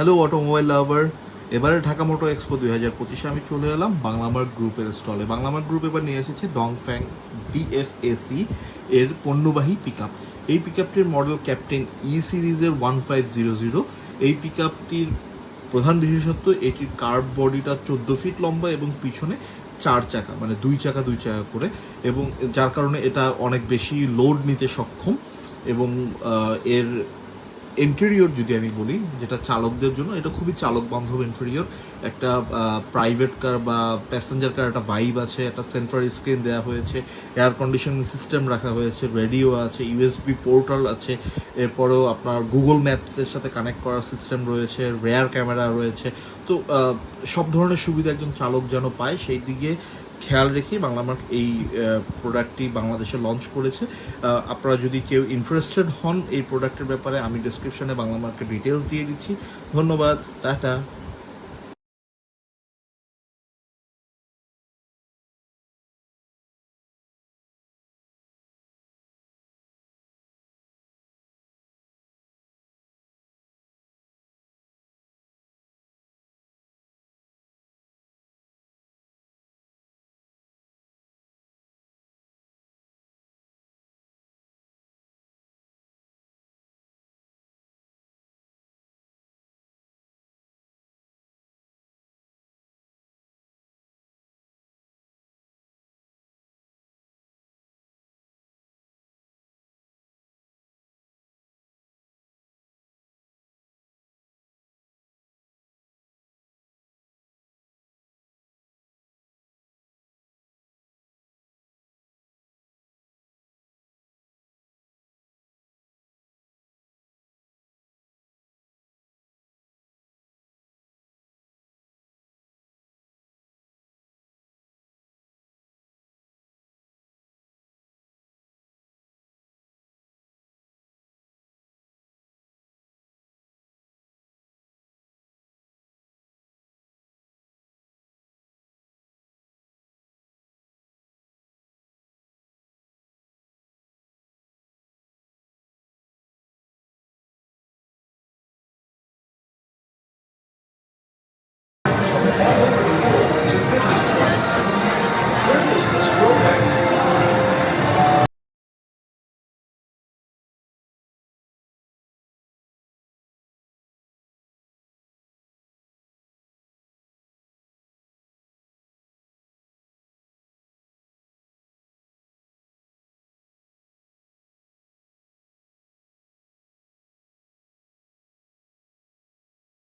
Hello automobile লাভার, এবারে Dhaka motor expo 2025-এ আমি চলে এলাম বাংলামার্ট গ্রুপের স্টলে। বাংলামার্ট গ্রুপ এবার নিয়ে এসেছে ডংফ্যাং ডিএফএসি এর পণ্যবাহী পিকআপ। এই পিকআপটির মডেল ক্যাপ্টেন ই সিরিজের 1500। এই পিকআপটির প্রধান বিশেষত্ব এটির কার্ভ বডিটা 14 ফিট লম্বা এবং পিছনে 4 চাকা, মানে 2 চাকা করে, এবং যার কারণে এটা অনেক বেশি লোড নিতে সক্ষম। এবং এর ইন্টেরিয়র যদি আমি বলি, যেটা চালকদের জন্য এটা খুবই চালক বান্ধব ইন্টেরিয়র। একটা প্রাইভেট কার বা প্যাসেঞ্জার কার একটা ভাইব আছে। একটা সেন্ট্রাল স্ক্রিন দেওয়া হয়েছে, এয়ার কন্ডিশনিং সিস্টেম রাখা হয়েছে, রেডিও আছে, ইউএসবি পোর্টাল আছে, এরপরেও আপনার গুগল ম্যাপসের সাথে কানেক্ট করার সিস্টেম রয়েছে, রেয়ার ক্যামেরা রয়েছে। তো সব ধরনের সুবিধা একজন চালক যেন পায় সেই দিকে খেয়াল রেখে বাংলামার্ট এই প্রোডাক্টটি বাংলাদেশে লঞ্চ করেছে। আপনারা যদি কেউ ইন্টারেস্টেড হন এই প্রোডাক্টের ব্যাপারে, আমি ডিসক্রিপশনে বাংলামার্টের ডিটেলস দিয়ে দিচ্ছি। ধন্যবাদ, টাটা।